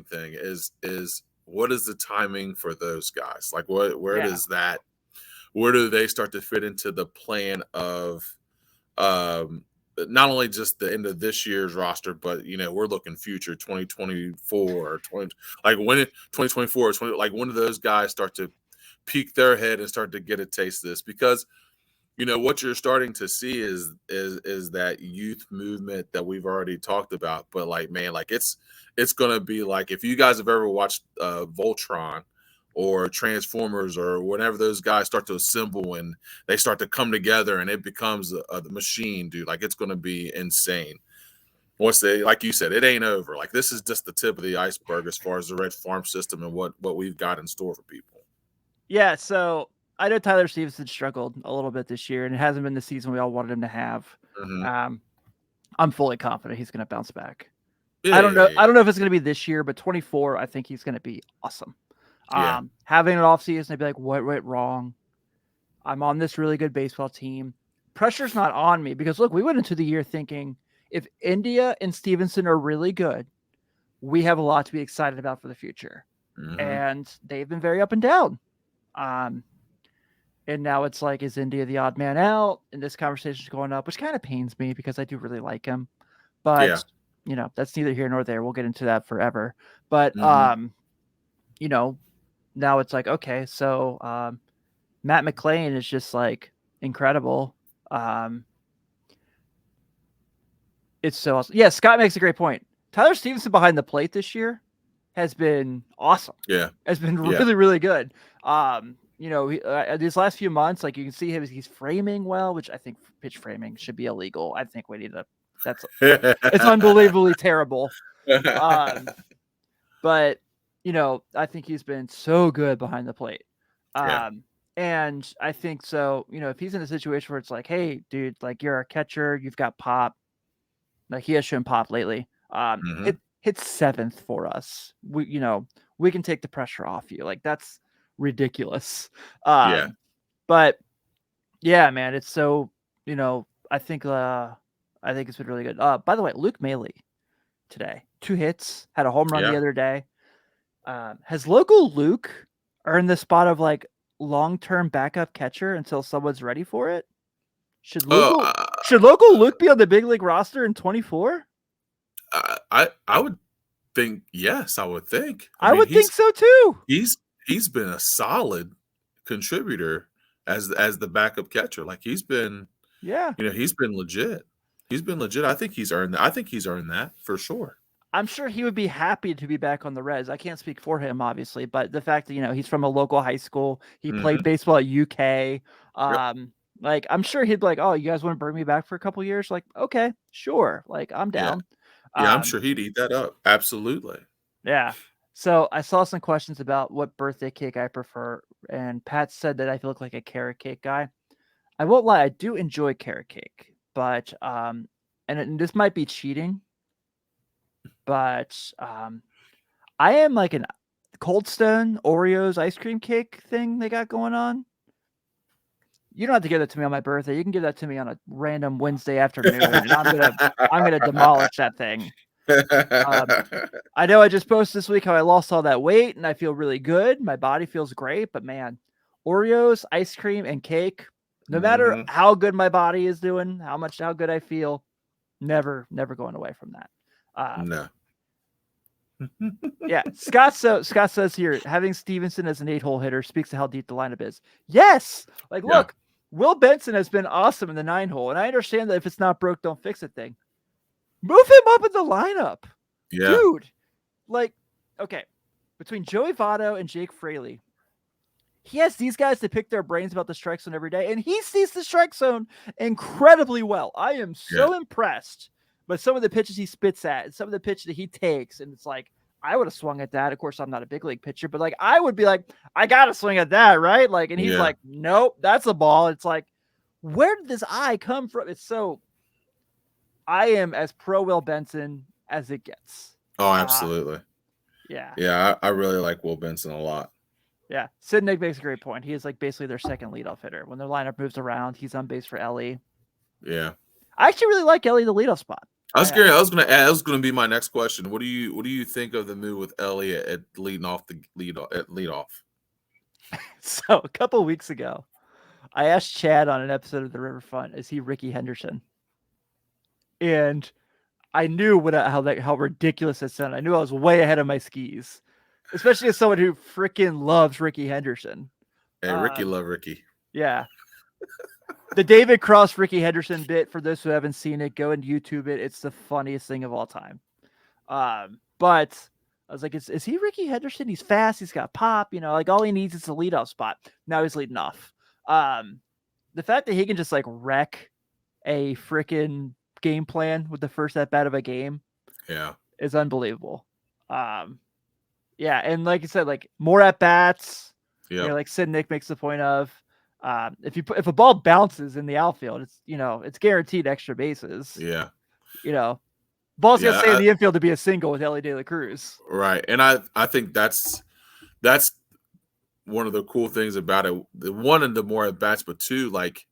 thing is what is the timing for those guys? Like where does that, where do they start to fit into the plan of not only just the end of this year's roster, but we're looking future 2024 or 20, like when 2024 or 20, like when do those guys start to peek their head and start to get a taste of this? Because what you're starting to see is that youth movement that we've already talked about. But like, man, like it's gonna be like, if you guys have ever watched Voltron or Transformers or whenever those guys start to assemble and they start to come together and it becomes a machine, dude. Like it's gonna be insane. Like you said, it ain't over. Like this is just the tip of the iceberg as far as the Red Farm system and what we've got in store for people. Yeah, so I know Tyler Stevenson struggled a little bit this year, and it hasn't been the season we all wanted him to have. Mm-hmm. I'm fully confident he's going to bounce back. Yeah, I don't know. I don't know if it's going to be this year, but 24, I think he's going to be awesome. Yeah. Having an off season, they'd be like, what went wrong? I'm on this really good baseball team. Pressure's not on me because look, we went into the year thinking if India and Stevenson are really good, we have a lot to be excited about for the future. Mm-hmm. And they've been very up and down. And now it's like, is India the odd man out? And this conversation is going up, which kind of pains me because I do really like him. But, that's neither here nor there. We'll get into that forever. But, now it's like, okay, so Matt McClain is just like incredible. It's so awesome. Yeah, Scott makes a great point. Tyler Stevenson behind the plate this year has been awesome. Yeah. Has been Yeah. really, really good. These last few months, like you can see him, he's framing well, which I think pitch framing should be illegal. I think we need to. It's unbelievably terrible. But I think he's been so good behind the plate. Yeah. And I think so. If he's in a situation where it's like, hey, dude, like you're a catcher, you've got pop. Like he has shown pop lately. Hmm. Hit seventh for us. We can take the pressure off you. Like that's ridiculous. Yeah. But yeah, man, it's so I think it's been really good. By the way, Luke Maley today, 2 hits, had a home run the Yeah. other day. Has local Luke earned the spot of like long-term backup catcher until someone's ready for it? Should Oh, local Luke be on the big league roster in 24? I would think yes. I would think. I I mean, would think so too. he's been a solid contributor as the backup catcher. Like he's been, Yeah. he's been legit. He's been legit. I think he's earned that. I think he's earned that for sure. I'm sure he would be happy to be back on the Reds. I can't speak for him, obviously, but the fact that he's from a local high school, he played Hmm. baseball at UK. Yep. Like I'm sure he'd be like, "Oh, you guys want to bring me back for a couple years?" Like, okay, sure, like I'm Yeah. down. Yeah. I'm Um, sure he'd eat that up. Absolutely. yeah. So I saw some questions about what birthday cake I prefer, and Pat said that I look like a carrot cake guy. I won't lie, I do enjoy carrot cake, but and this might be cheating, but I am like an Cold Stone Oreos ice cream cake thing they got going on. You don't have to give that to me on my birthday. You can give that to me on a random Wednesday afternoon, and I'm gonna demolish that thing. I know I just posted this week how I lost all that weight, and I feel really good. My body feels great, but man, Oreos, ice cream, and cake. No matter Hmm. how good my body is doing, how good I feel, never going away from that. No. Yeah, Scott says here, having Stevenson as an 8-hole hitter speaks to how deep the lineup is. Yes, like Yeah. look, Will Benson has been awesome in the 9-hole, and I understand that if it's not broke, don't fix it thing. Move him up in the lineup, Yeah. dude. Like, okay, between Joey Votto and Jake Fraley, he has these guys to pick their brains about the strike zone every day, and he sees the strike zone incredibly well. I am Yeah. so impressed by some of the pitches he spits at and some of the pitches that he takes, and it's like, I would have swung at that. Of course, I'm not a big league pitcher, but like I would be like, I gotta swing at that, right? Like, and he's Yeah. like, nope, that's a ball. It's like, where did this eye come from? It's so. I am as pro Will Benson as it gets. Oh, absolutely. Yeah. Yeah. I really like Will Benson a lot. Yeah. Sid Nick makes a great point. He is like basically their second leadoff hitter. When their lineup moves around, he's on base for Ellie. Yeah. I actually really like Ellie the leadoff spot. I was scared. I was gonna add. That was gonna be my next question. What do you think of the move with Elliott at leading off the leadoff? So a couple weeks ago, I asked Chad on an episode of the Riverfront, is he Ricky Henderson? And I knew how ridiculous it sounded. I knew I was way ahead of my skis, especially as someone who freaking loves Ricky Henderson. Hey, Ricky, love Ricky. Yeah. The David Cross Ricky Henderson bit, for those who haven't seen it, go and YouTube it. It's the funniest thing of all time. But I was like, is he Ricky Henderson? He's fast. He's got pop. Like all he needs is a leadoff spot. Now he's leading off. The fact that he can just like wreck a freaking game plan with the first at bat of a game, Yeah, is unbelievable. Yeah, and like you said, like more at bats. yeah, Like Sid Nick makes the point of. If a ball bounces in the outfield, it's guaranteed extra bases. yeah. Ball's Yeah, gonna stay in the infield to be a single with Ellie De La Cruz. Right, and I think that's one of the cool things about it. One, and the more at bats, but two, like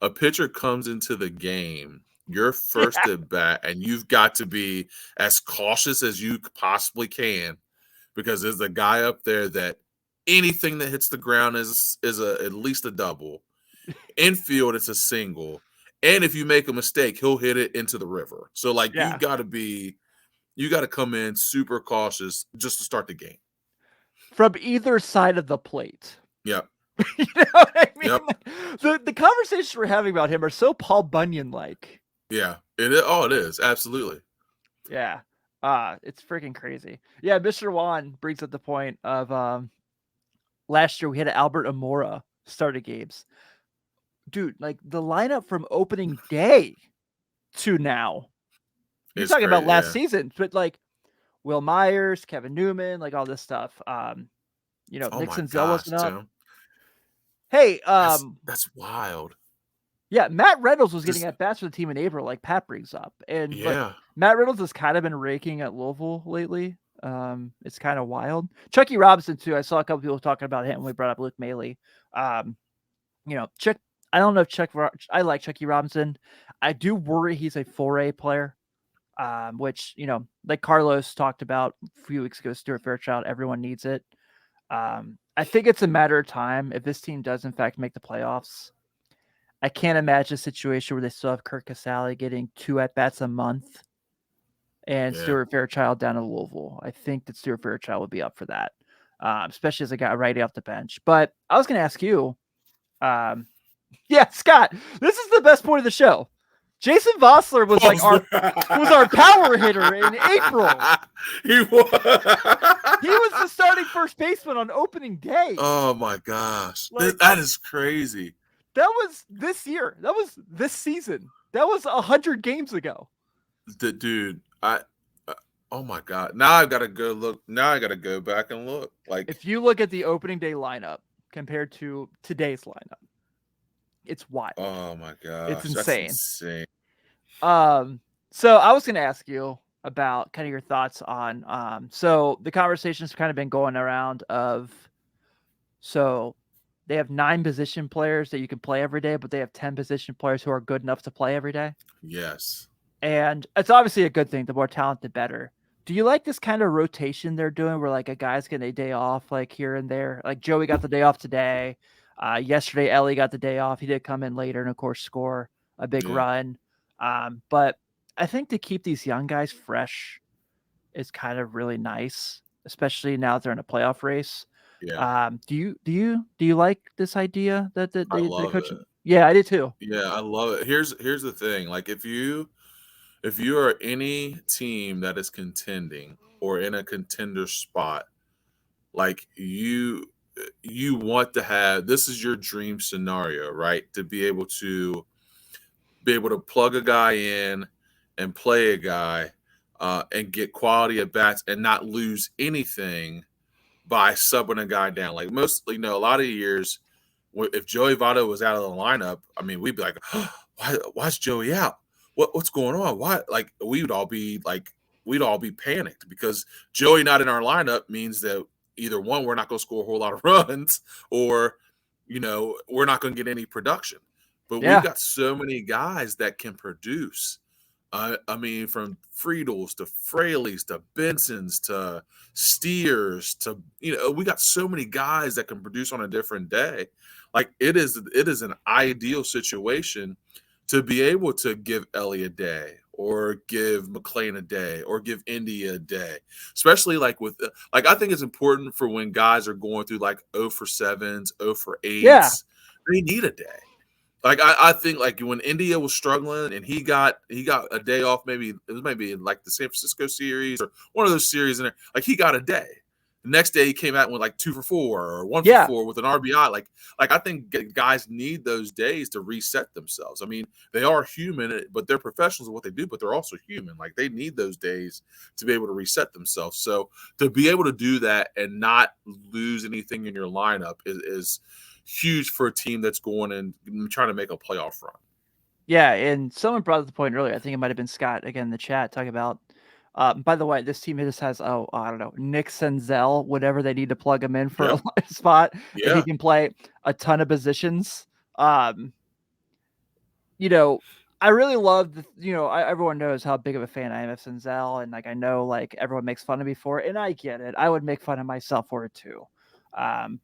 a pitcher comes into the game, your first at bat, and you've got to be as cautious as you possibly can, because there's a guy up there that anything that hits the ground is at least a double. Infield, it's a single. And if you make a mistake, he'll hit it into the river. So like you got to come in super cautious just to start the game. from either side of the plate. Yep. You know what I mean? Yep. Like, the conversations we're having about him are so Paul Bunyan like. Yeah. It is. Oh, it is. Absolutely. Yeah. It's freaking crazy. Yeah, Mr. Juan brings up the point of last year we had Albert Amora started games. Dude, like the lineup from opening day to now. You're It's talking about great. last Yeah. season, but like Will Myers, Kevin Newman, like all this stuff. Oh Nick my Senzel gosh, wasn't up. Tim. Hey, That's wild. yeah, Matt Reynolds was getting Just at bats for the team in April, like Pat brings up. And look, yeah. Matt Reynolds has kind of been raking at Louisville lately. It's kind of wild. Chucky Robinson, too. I saw a couple people talking about him when we brought up Luke Maley. Chuck, I don't know if I like Chucky Robinson. I do worry he's a 4A player, which, like Carlos talked about a few weeks ago, Stuart Fairchild, everyone needs it. I think it's a matter of time if this team does, in fact, make the playoffs. I can't imagine a situation where they still have Kirk Casale getting 2 at-bats a month and Yeah. Stuart Fairchild down in Louisville. I think that Stuart Fairchild would be up for that, especially as a guy right off the bench. But I was going to ask you, yeah, Scott, this is the best point of the show. Jason Vossler was like our power hitter in April. He was. He was the starting first baseman on opening day. Oh my gosh, Like, that is crazy. That was this year. That was this season. That was 100 games ago. Dude, oh my god. Now I gotta go look. Now I gotta go back and look. Like, if you look at the opening day lineup compared to today's lineup, it's wild. oh my gosh, It's insane. That's insane. So I was going to ask you about kind of your thoughts on, so the conversation's kind of been going around of, so they have 9 position players that you can play every day, but they have 10 position players who are good enough to play every day. Yes. And it's obviously a good thing. The more talent, the better. Do you like this kind of rotation they're doing where like a guy's getting a day off, like here and there? Like Joey got the day off today. Yesterday, Ellie got the day off. He did come in later and, of course, score a big run. But I think to keep these young guys fresh is kind of really nice, especially now that they're in a playoff race. Yeah. Do you like this idea that I they love coach? it. Yeah, I did too. Yeah, I love it. Here's the thing. Like, if you are any team that is contending or in a contender spot, like you want to have, this is your dream scenario, right? To be able to plug a guy in and play a guy and get quality at bats and not lose anything by subbing a guy down. Like mostly, a lot of years, if Joey Votto was out of the lineup, I mean, we'd be like, oh, why's Joey out? What's going on? Why? Like we'd all be panicked because Joey not in our lineup means that either one, we're not going to score a whole lot of runs, or we're not going to get any production. But we've got so many guys that can produce. I mean, from Friedels to Fraley's to Benson's to Steers to we got so many guys that can produce on a different day. Like it is an ideal situation to be able to give Ellie a day or give McLean a day or give India a day, especially like I think it's important for when guys are going through like 0 for 7s, 0 for 8s, they need a day. Like I think like when India was struggling and he got a day off, maybe it was in like the San Francisco series or one of those series in there, like he got a day. The next day he came out with like 2 for 4 or 1 for 4 with an RBI. Like I think guys need those days to reset themselves. I mean, they are human, but they're professionals at what they do, but they're also human. Like they need those days to be able to reset themselves. So to be able to do that and not lose anything in your lineup is huge for a team that's going and trying to make a playoff run. Yeah, and someone brought up the point earlier. I think it might have been Scott again in the chat talking about. By the way, this team just has I don't know, Nick Senzel, whatever they need to plug him in for a spot, and he can play a ton of positions. I really love everyone knows how big of a fan I am of Senzel, and like I know like everyone makes fun of me for it, and I get it. I would make fun of myself for it too.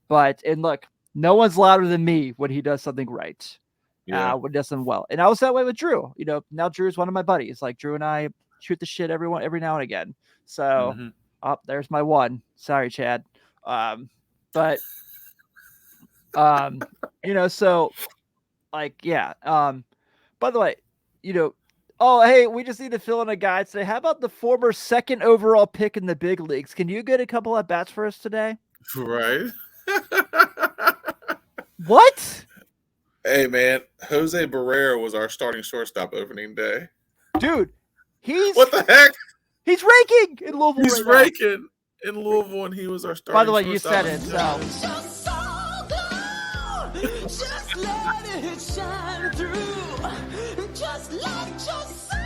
But look, no one's louder than me when he does something right. When he does something well. And I was that way with Drew. Now Drew's one of my buddies. Like Drew and I shoot the shit every now and again. So there's my one. Sorry, Chad. But so like, yeah. By the way, oh, hey, we just need to fill in a guy today. How about the former second overall pick in the big leagues? Can you get a couple at bats for us today? Right. What? Hey man, Jose Barrera was our starting shortstop opening day. Dude, What the heck? He's raking in Louisville. He's raking in Louisville, and he was our starting. By the way, shortstop. You said it, so. Just let it shine through. Just let your soul,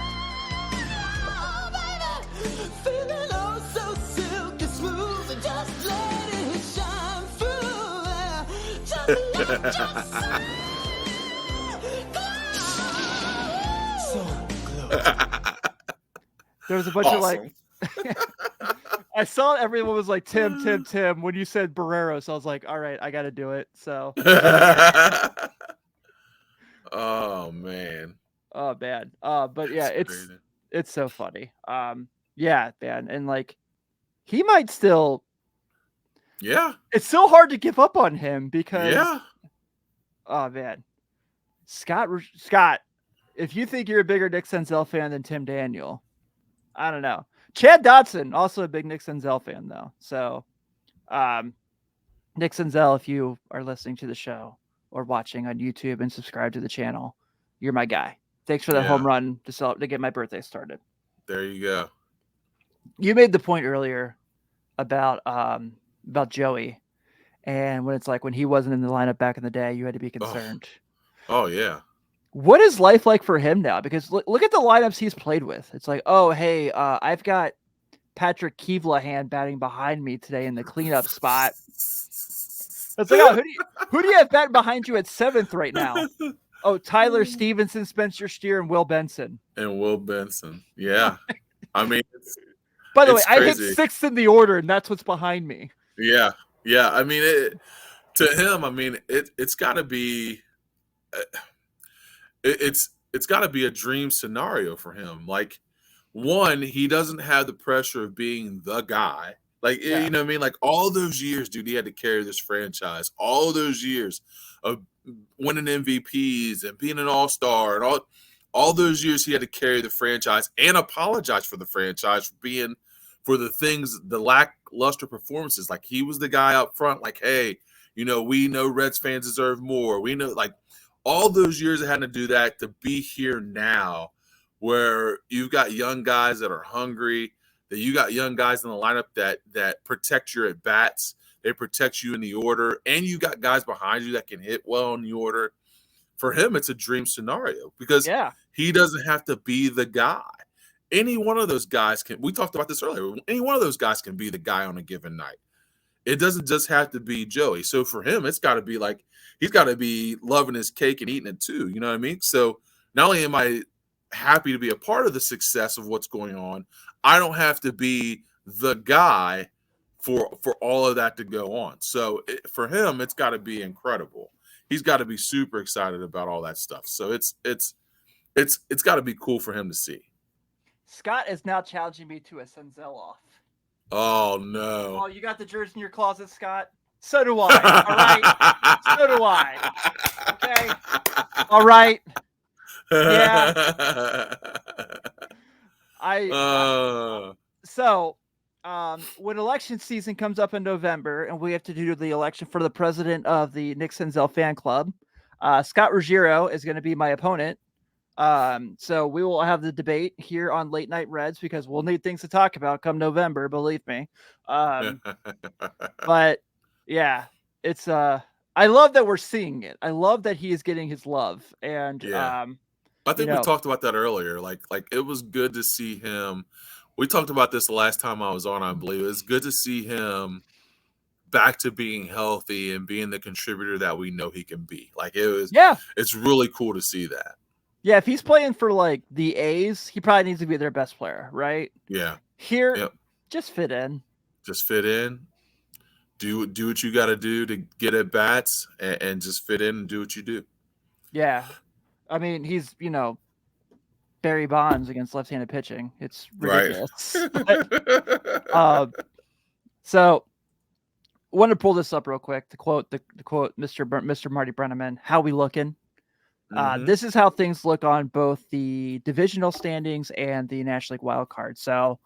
baby, feeling oh so silky smooth. Just let it shine through. Just let your soul glow. There was a bunch of like. I saw everyone was like Tim when you said Barrero, so I was like, all right, I got to do it. So. Oh man. Oh man. But yeah, it's so funny. Yeah, man, and like he might still. Yeah. It's so hard to give up on him because. Yeah. Oh man, Scott, if you think you're a bigger Nick Senzel fan than Tim Daniel, I don't know. Chad Dotson, also a big Nick Senzel fan, though. So, Nick Senzel, if you are listening to the show or watching on YouTube and subscribe to the channel, you're my guy. Thanks for that home run to get my birthday started. There you go. You made the point earlier about Joey, and when it's like when he wasn't in the lineup back in the day, you had to be concerned. Oh yeah. What is life like for him now? Because look at the lineups he's played with. It's like, oh, hey, I've got Patrick Keevlahan batting behind me today in the cleanup spot. It's like, oh, who do you have batting behind you at 7th right now? Oh, Tyler Stevenson, Spencer Steer, and Will Benson. Yeah. I mean, by the way, I hit 6th in the order, and that's what's behind me. Yeah. I mean, to him, I mean, it's got to be. It's got to be a dream scenario for him. Like, one, he doesn't have the pressure of being the guy. Like, you know what I mean? Like, all those years, dude, he had to carry this franchise. All those years of winning MVPs and being an all-star and all those years he had to carry the franchise and apologize for the franchise for the things, the lackluster performances. Like, he was the guy up front, like, hey, we know Reds fans deserve more. We know, like, all those years of having to do that to be here now where you've got young guys that are hungry, that you got young guys in the lineup that protect your at-bats, they protect you in the order, and you got guys behind you that can hit well in the order. For him, it's a dream scenario because he doesn't have to be the guy. Any one of those guys we talked about this earlier, any one of those guys can be the guy on a given night. It doesn't just have to be Joey. So for him, it's got to be like, he's got to be loving his cake and eating it too. You know what I mean? So not only am I happy to be a part of the success of what's going on, I don't have to be the guy for all of that to go on. So for him, it's got to be incredible. He's got to be super excited about all that stuff. So it's got to be cool for him to see. Scott is now challenging me to a Senzel off. Oh no! Oh, you got the jersey in your closet, Scott? So do I. All right. So do I. Okay. All right. Yeah. So, when election season comes up in November and we have to do the election for the president of the Nick Senzel fan club, Scott Ruggiero is going to be my opponent. So we will have the debate here on Late Night Reds because we'll need things to talk about come November, believe me. But yeah, it's I love that we're seeing it. I love that he is getting his love. And I think we talked about that earlier. Like it was good to see him. We talked about this the last time I was on, I believe. It's good to see him back to being healthy and being the contributor that we know he can be. Like it's really cool to see that. Yeah, if he's playing for like the A's, he probably needs to be their best player, right? Yeah. Here, just fit in. Just fit in. Do what you got to do to get at bats and just fit in and do what you do. Yeah. I mean, he's, Barry Bonds against left-handed pitching. It's ridiculous. Right. So want to pull this up real quick to quote Mr. Marty Brenneman. How we looking? Mhm. This is how things look on both the divisional standings and the National League wild card. So,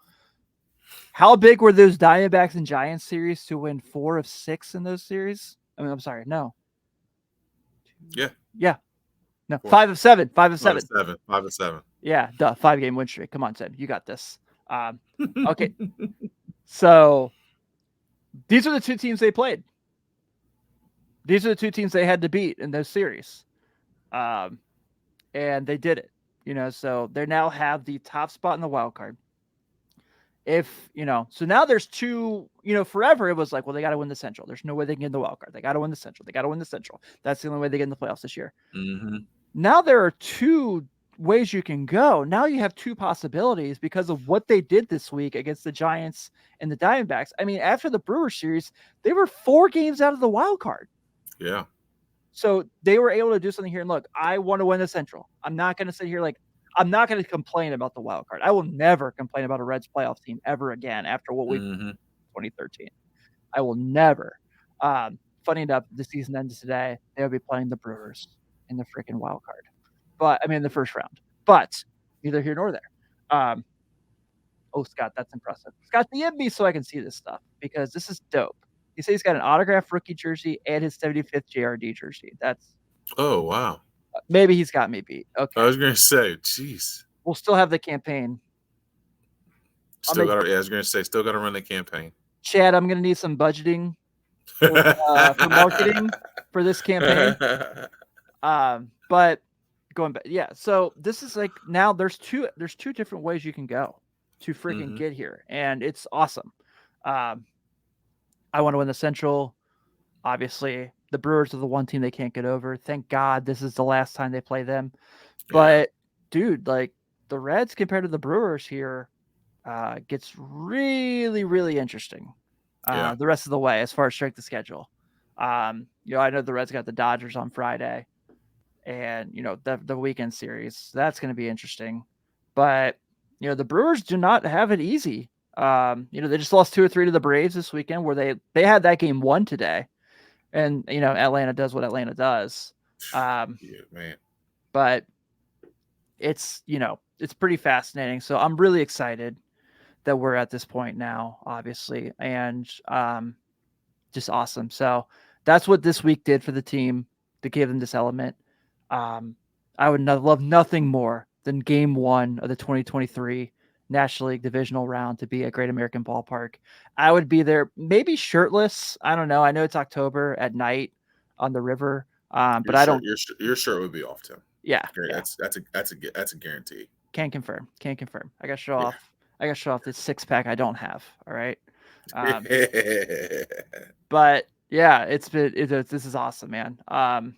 how big were those Diamondbacks and Giants series to win 4 of 6 in those series? I mean, I'm sorry, no. Yeah. Yeah. No, 4. 5 of 7. 5 of 7. 5 and 7. Yeah, duh. 5-game win streak. Come on, Tim. You got this. Okay. So these are the two teams they played. These are the two teams they had to beat in those series. And they did it. So they now have the top spot in the wild card. So now there's two, forever it was like, well, they got to win the Central. There's no way they can get in the wild card. They got to win the Central. They got to win the Central. That's the only way they get in the playoffs this year. Mm-hmm. Now there are two ways you can go. Now you have two possibilities because of what they did this week against the Giants and the Diamondbacks. I mean, after the Brewers series, they were 4 games out of the wild card. Yeah. So they were able to do something here. And look, I want to win the Central. I'm not going to sit here I'm not going to complain about the wild card. I will never complain about a Reds playoff team ever again after what we did in 2013. I will never. Funny enough, the season ends today. They'll be playing the Brewers in the freaking wild card. But I mean, the first round. But neither here nor there. Oh, Scott, that's impressive. Scott, DM me so I can see this stuff because this is dope. He says he's got an autographed rookie jersey and his 75th JRD jersey. That's Oh, wow. maybe he's got me beat. Okay. I was going to say, jeez. We'll still have the campaign. Still got to run the campaign. Chad, I'm going to need some budgeting for marketing for this campaign. But going back, yeah. So this is like now there's two different ways you can go to freaking get here, and it's awesome. I want to win the Central. Obviously, the Brewers are the one team they can't get over. Thank God this is the last time they play them. But dude, like the Reds compared to the Brewers here gets really, really interesting. The rest of the way as far as strength of schedule. I know the Reds got the Dodgers on Friday, and the weekend series that's going to be interesting. But the Brewers do not have it easy. They just lost 2 or 3 to the Braves this weekend, where they had that game won today, and Atlanta does what Atlanta does. Man. But it's it's pretty fascinating. So I'm really excited that we're at this point now, obviously, and just awesome. So that's what this week did for the team to give them this element. I would love nothing more than Game 1 of the 2023 National League Divisional Round to be at Great American Ballpark. I would be there, maybe shirtless. I don't know. I know it's October at night on the river, but I don't. Your shirt would be off, Tim. Yeah, that's a guarantee. Can't confirm. I got to show off. I got to show off this 6-pack I don't have. All right. But yeah, this is awesome, man. And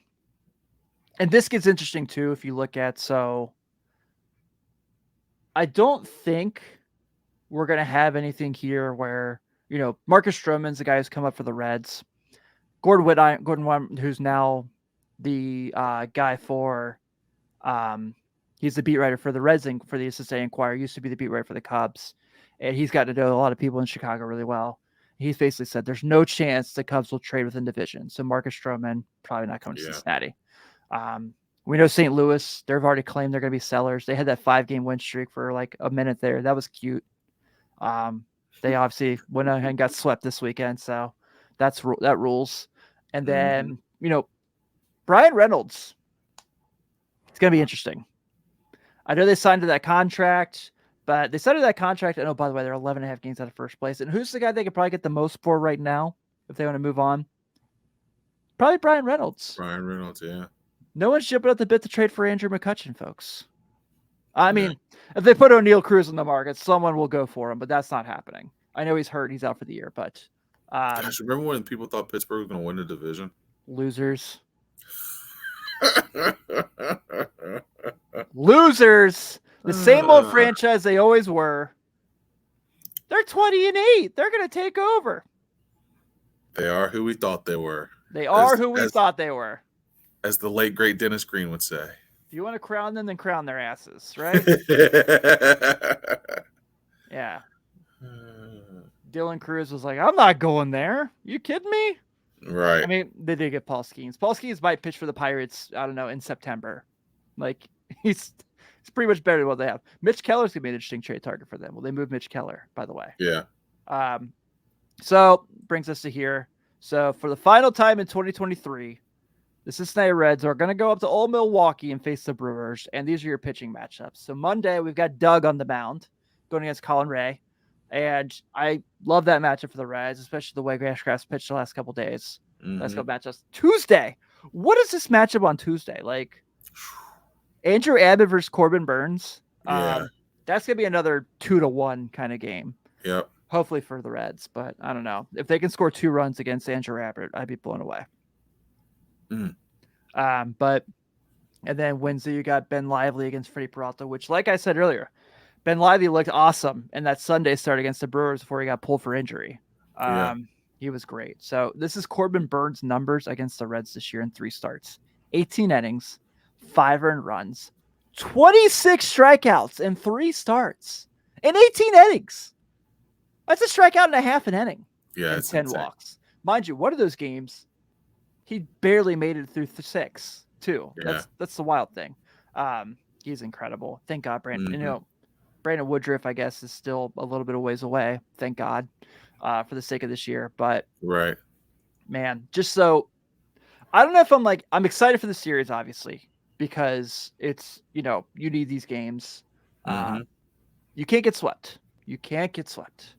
this gets interesting too if you look at. So I don't think we're gonna have anything here where Marcus Stroman's the guy who's come up for the Reds. Gordon White, who's now the guy for he's the beat writer for the Reds and for the Assistant Inquirer. Used to be the beat writer for the Cubs, and he's got to know a lot of people in Chicago really well. He's basically said there's no chance the Cubs will trade within division. So Marcus Stroman probably not coming to Cincinnati. We know St. Louis, they've already claimed they're going to be sellers. They had that 5-game win streak for like a minute there. That was cute. They obviously went ahead and got swept this weekend. So that rules. And then, Brian Reynolds, it's going to be interesting. I know they signed to that contract, but they signed to that contract. And by the way, they're 11.5 games out of first place. And who's the guy they could probably get the most for right now if they want to move on? Probably Brian Reynolds. Brian Reynolds, yeah. No one's jumping at the bit to trade for Andrew McCutchen, folks. I mean, if they put O'Neill Cruz in the market, someone will go for him, but that's not happening. I know he's hurt. He's out for the year, but... Gosh, remember when people thought Pittsburgh was going to win the division? Losers. Losers! The same old franchise they always were. They're 20-8. They're going to take over. They are who we thought they were. They are who we thought they were. As the late, great Dennis Green would say. If you want to crown them, then crown their asses, right? Yeah. Dylan Cruz was like, I'm not going there. You kidding me? Right. I mean, they did get Paul Skeens. Paul Skeens might pitch for the Pirates, I don't know, in September. Like, he's pretty much better than what they have. Mitch Keller's going to be an interesting trade target for them. Well, they moved Mitch Keller, by the way. Yeah. So, brings us to here. So, for the final time in 2023, the Cincinnati Reds are going to go up to old Milwaukee and face the Brewers, and these are your pitching matchups. So, Monday, we've got Doug on the mound going against Colin Ray. And I love that matchup for the Reds, especially the way Grasscraft's pitched the last couple days. Let's go matchups. Tuesday. What is this matchup on Tuesday? Like Andrew Abbott versus Corbin Burns. Yeah. That's gonna be another 2-1 kind of game. Yep. Hopefully for the Reds, but I don't know. If they can score 2 runs against Andrew Abbott, I'd be blown away. But and then Wednesday you got Ben Lively against Freddie Peralta, which, like I said earlier, Ben Lively looked awesome in that Sunday start against the Brewers before he got pulled for injury. He was great. So this is Corbin Burns' numbers against the Reds this year in 3 starts. 18 innings, 5 earned runs, 26 strikeouts in 3 starts, and 18 innings. That's a strikeout and a half an inning. Yeah, and it's 10 insane. walks. Mind you, one of those games, he barely made it through 6, too. Yeah. That's the wild thing. He's incredible. Thank God, Brandon. You know, Brandon Woodruff, I guess, is still a little bit of ways away. Thank God, for the sake of this year. But Right. man, just so I don't know if I'm excited for the series, obviously, because it's, you need these games. You can't get swept. You can't get swept.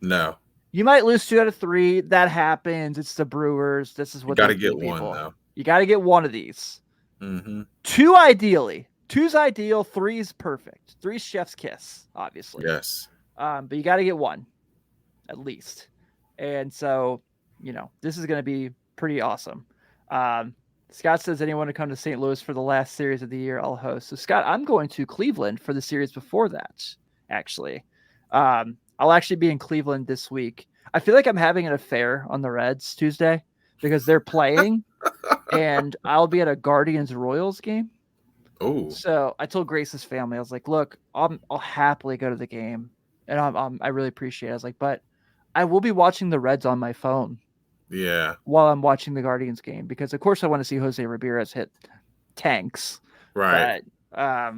No. You might lose 2 out of 3. That happens. It's the Brewers. This is what You got to they get do, one, people. though. You got to get one of these. 2 ideally. 2's ideal. 3's perfect. 3's chef's kiss, obviously. Yes. But you got to get one, at least. And so, this is going to be pretty awesome. Scott says, anyone to come to St. Louis for the last series of the year, I'll host. So, Scott, I'm going to Cleveland for the series before that, actually. I'll actually be in Cleveland this week. I feel like I'm having an affair on the Reds Tuesday because they're playing, and I'll be at a Guardians-Royals game. Oh. So I told Grace's family, I was like, look, I'll happily go to the game, and I really appreciate it. I was like, but I will be watching the Reds on my phone. Yeah. While I'm watching the Guardians game, because of course I want to see Jose Ramirez hit tanks. Right. But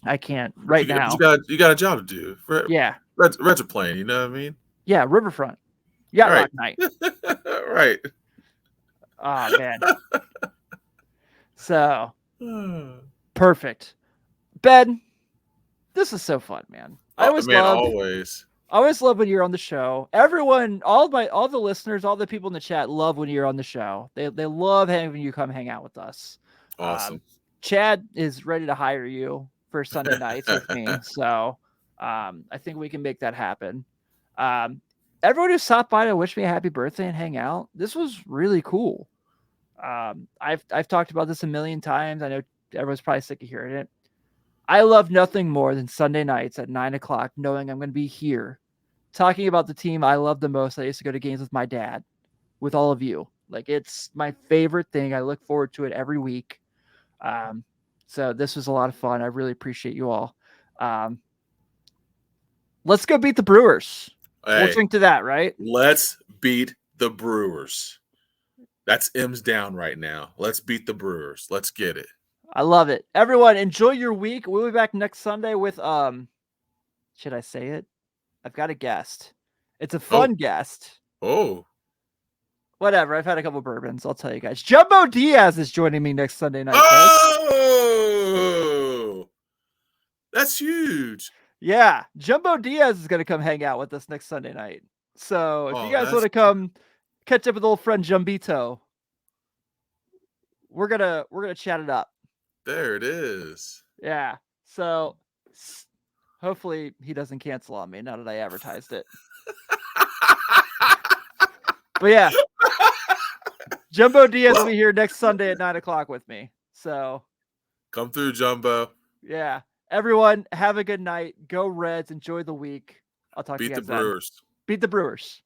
I can't right now. You got a job to do. Yeah. Reds are playing, you know what I mean? Yeah, Riverfront. Yeah, Right. Rock Night. Right. Oh man. So perfect. Ben, this is so fun, man. I always love when you're on the show. Everyone, all the listeners, all the people in the chat love when you're on the show. They love having you come hang out with us. Awesome. Chad is ready to hire you for Sunday nights with me. So I think we can make that happen. Everyone who stopped by to wish me a happy birthday and hang out. This was really cool. I've talked about this a million times. I know everyone's probably sick of hearing it. I love nothing more than Sunday nights at 9:00, knowing I'm going to be here talking about the team I love the most. I used to go to games with my dad, with all of you. Like, it's my favorite thing. I look forward to it every week. So this was a lot of fun. I really appreciate you all. Let's go beat the Brewers. Hey, we'll drink to that, right? Let's beat the Brewers. That's M's down right now. Let's beat the Brewers. Let's get it. I love it. Everyone, enjoy your week. We'll be back next Sunday with should I say it? I've got a guest. It's a fun guest. Oh. Whatever. I've had a couple bourbons. I'll tell you guys. Jumbo Diaz is joining me next Sunday night. Oh, that's huge. Yeah. Jumbo Diaz is going to come hang out with us next Sunday night. So if you guys want to come catch up with old friend Jumbito, we're gonna chat it up. There it is. Yeah. So hopefully he doesn't cancel on me now that I advertised it. But yeah, Jumbo Diaz will be here next Sunday at 9:00 with me. So come through, Jumbo. Yeah. Everyone, have a good night. Go Reds. Enjoy the week. I'll talk to you guys then. Beat the Brewers. Beat the Brewers.